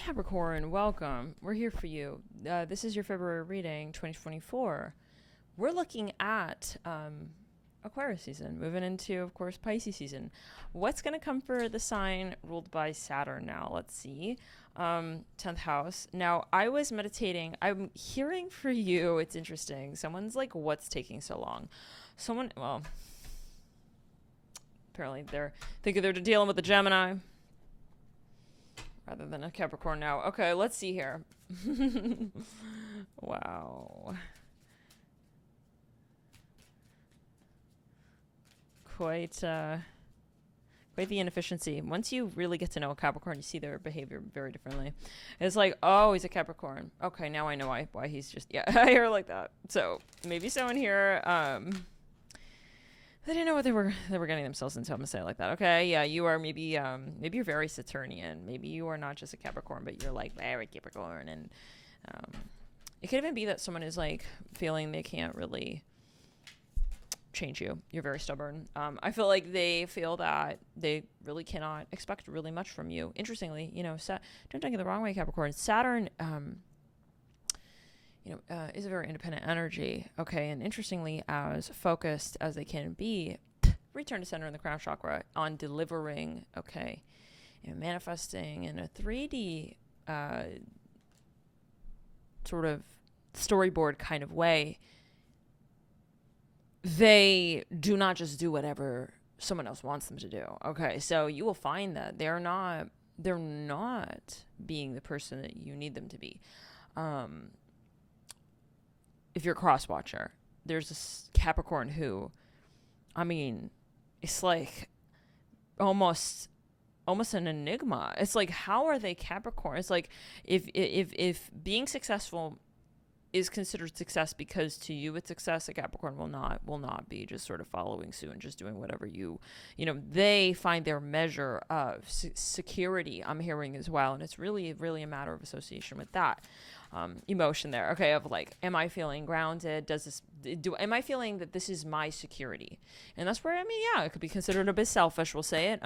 Capricorn, welcome. We're here for you. This is your February reading, 2024. We're looking at Aquarius season, moving into, of course, Pisces season. What's going to come for the sign ruled by Saturn now? Let's see. 10th house. Now, I was meditating. I'm hearing for you. It's interesting. Someone's like, what's taking so long? Apparently they're thinking they're dealing with a Gemini rather than a Capricorn now. Okay, let's see here. Wow. Quite the inefficiency. Once you really get to know a Capricorn, you see their behavior very differently. It's like, oh, he's a Capricorn. Okay, now I know why he's just, yeah, I hear like that. So maybe someone here, they didn't know what they were getting themselves into. I'm gonna say it like that. Okay, yeah, you are maybe you're very Saturnian. Maybe you are not just a Capricorn, but you're like very Capricorn, and it could even be that someone is like feeling they can't really change you. You're very stubborn. I feel like they feel that they really cannot expect really much from you. Interestingly, don't take it the wrong way, Capricorn. Saturn, is a very independent energy. Okay, and interestingly, as focused as they can be, return to center in the crown chakra on delivering. Okay, manifesting in a 3D sort of storyboard kind of way. They do not just do whatever someone else wants them to do. Okay, so you will find that they're not being the person that you need them to be. If you're a cross watcher, there's this Capricorn who, I mean, it's like almost an enigma. It's like, how are they Capricorn? It's like if being successful is considered success because to you it's success, a Capricorn will not be just sort of following suit and just doing whatever they find their measure of security, I'm hearing as well. And it's really, really a matter of association with that emotion there. Okay, of like, am I feeling grounded? Am I feeling that this is my security? And that's where, it could be considered a bit selfish, we'll say it.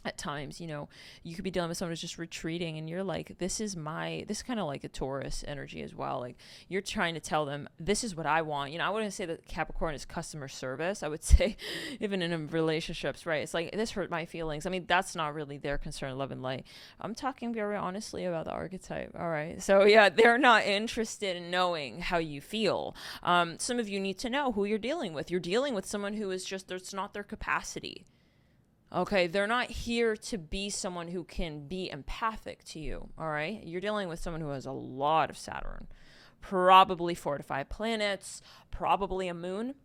At times, you could be dealing with someone who's just retreating and you're like, this is kind of like a Taurus energy as well. Like, you're trying to tell them, this is what I want. I wouldn't say that Capricorn is customer service. I would say even in relationships, right? It's like, this hurt my feelings. That's not really their concern, love and light. I'm talking very honestly about the archetype. All right. So yeah, they're not interested in knowing how you feel. Some of you need to know who you're dealing with. You're dealing with someone who is just, it's not their capacity. Okay, they're not here to be someone who can be empathic to you, all right? You're dealing with someone who has a lot of Saturn, probably 4 to 5 planets, probably a moon.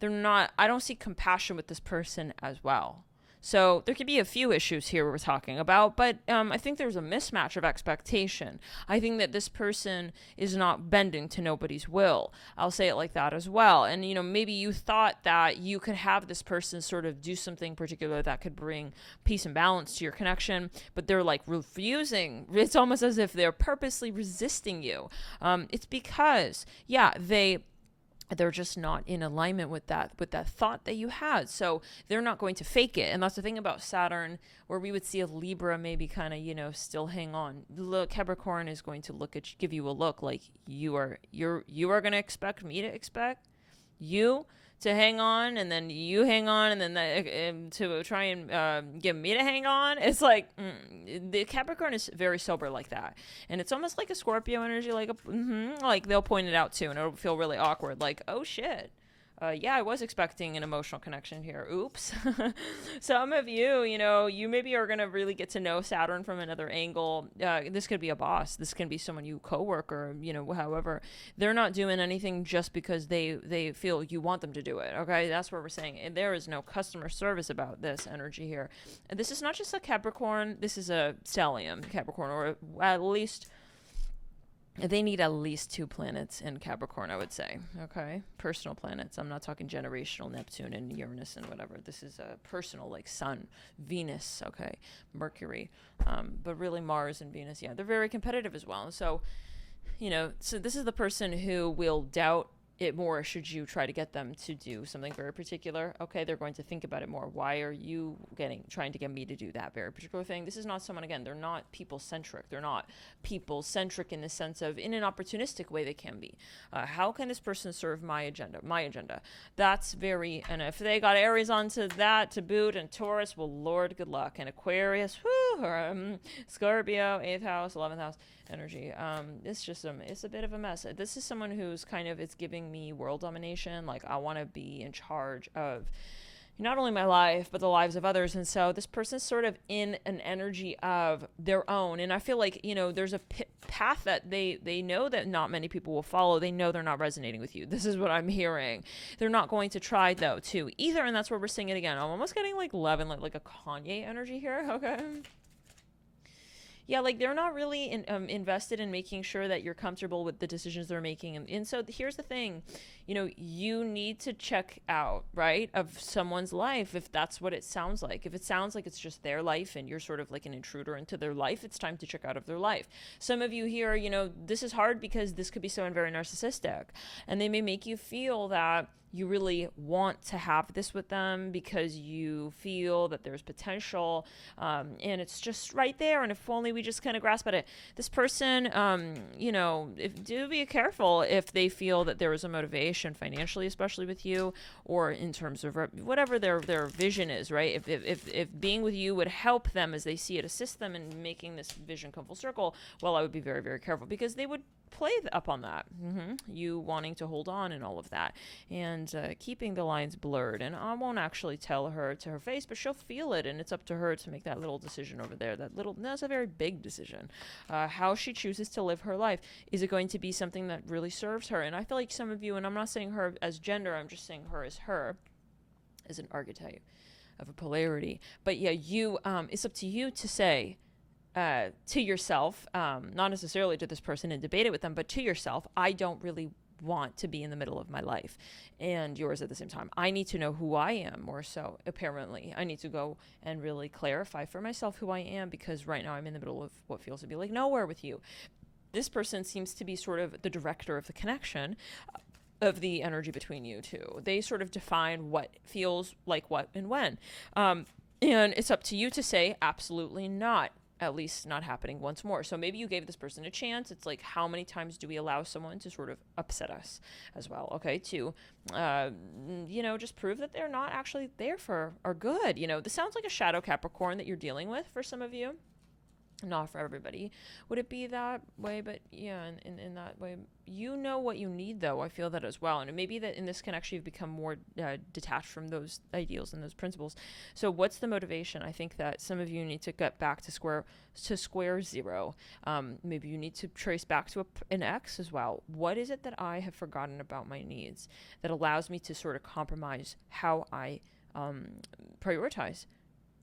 I don't see compassion with this person as well. So there could be a few issues here we're talking about, but I think there's a mismatch of expectation. I think that this person is not bending to nobody's will. I'll say it like that as well. And, maybe you thought that you could have this person sort of do something particular that could bring peace and balance to your connection, but they're like refusing. It's almost as if they're purposely resisting you. It's because, they're just not in alignment with that thought that you had. So they're not going to fake it. And that's the thing about Saturn, where we would see a Libra maybe kind of, still hang on. Look, Capricorn is going to give you a look like you are going to expect me to expect you to hang on, and then you hang on, and then to try and get me to hang on. It's like the Capricorn is very sober like that, and it's almost like a Scorpio energy, like like they'll point it out too, and it'll feel really awkward, like, oh shit. I was expecting an emotional connection here. Oops. Some of you, you maybe are going to really get to know Saturn from another angle. This could be a boss. This can be someone you co-worker, however. They're not doing anything just because they feel you want them to do it. Okay, that's what we're saying. And there is no customer service about this energy here. And this is not just a Capricorn. This is a stellium Capricorn, or at least... They need at least 2 planets in Capricorn, I would say. Okay, personal planets. I'm not talking generational, Neptune and Uranus and whatever. This is a personal, like Sun, Venus, okay, Mercury. But really Mars and Venus, they're very competitive as well. So, so this is the person who will doubt it more should you try to get them to do something very particular. Okay, they're going to think about it more. Why are you trying to get me to do that very particular thing? This is not someone, again, they're not people centric. They're not people centric in the sense of, in an opportunistic way they can be. How can this person serve my agenda? That's very, and if they got Aries onto that to boot, and Taurus, well, Lord, good luck. And Aquarius, or Scorpio, 8th house, 11th house energy. It's just it's a bit of a mess. This is someone who's kind of, it's giving me world domination. Like, I want to be in charge of not only my life, but the lives of others. And so this person's sort of in an energy of their own. And I feel like, there's a path that they know that not many people will follow. They know they're not resonating with you. This is what I'm hearing. They're not going to try, though, to either. And that's where we're seeing it again. I'm almost getting like Levin, like a Kanye energy here. Okay. Yeah, like they're not really invested in making sure that you're comfortable with the decisions they're making. And so here's the thing, you need to check out, right, of someone's life if that's what it sounds like. If it sounds like it's just their life and you're sort of like an intruder into their life, it's time to check out of their life. Some of you here, this is hard because this could be someone very narcissistic, and they may make you feel that you really want to have this with them because you feel that there's potential, and it's just right there. And if only we just kind of grasp at it. This person, do be careful if they feel that there is a motivation financially, especially with you, or in terms of whatever their vision is, right? If being with you would help them as they see it, assist them in making this vision come full circle, well, I would be very, very careful, because they would play up on that, you wanting to hold on and all of that, and keeping the lines blurred. And I won't actually tell her to her face, but she'll feel it, and it's up to her to make that little decision over there. That's a very big decision. How she chooses to live her life. Is it going to be something that really serves her? And I feel like some of you, and I'm not saying her as gender, I'm just saying her as an archetype of a polarity. But yeah, it's up to you to say, to yourself, not necessarily to this person and debate it with them, but to yourself, I don't really want to be in the middle of my life and yours at the same time. I need to know who I am more so, apparently. I need to go and really clarify for myself who I am, because right now I'm in the middle of what feels to be like nowhere with you. This person seems to be sort of the director of the connection of the energy between you two. They sort of define what feels like what and when. And it's up to you to say, absolutely not. At least not happening once more. So maybe you gave this person a chance. It's like, how many times do we allow someone to sort of upset us as well? Okay, to, just prove that they're not actually there for our good. This sounds like a shadow Capricorn that you're dealing with for some of you. Not for everybody would it be that way, but yeah, in that way, what you need, though. I feel that as well. And it may be that in this connection you've become more detached from those ideals and those principles. So what's the motivation? I think that some of you need to get back to square zero. Maybe you need to trace back to an ex as well. What is it that I have forgotten about my needs that allows me to sort of compromise how I prioritize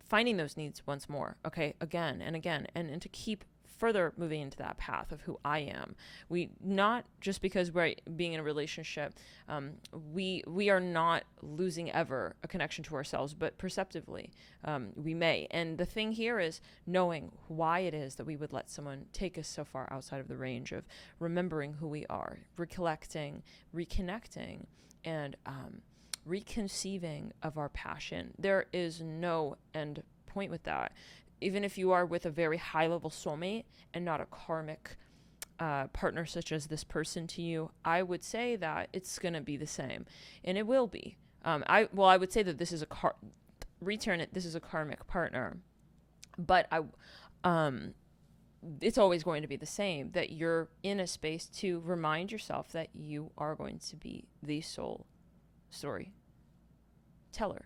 finding those needs once more, okay, again and again, and to keep further moving into that path of who I am. We, not just because we're being in a relationship, we are not losing ever a connection to ourselves, but perceptively, we may. And the thing here is knowing why it is that we would let someone take us so far outside of the range of remembering who we are, recollecting, reconnecting, and reconceiving of our passion. There is no end point with that. Even if you are with a very high level soulmate and not a karmic partner such as this person to you, I would say that it's going to be the same, and it will be. I would say that this is this is a karmic partner, but it's always going to be the same, that you're in a space to remind yourself that you are going to be the soul story teller.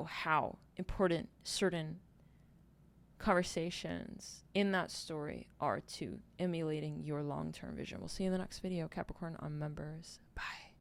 How important certain conversations in that story are to emulating your long-term vision. We'll see you in the next video, Capricorn on members. Bye.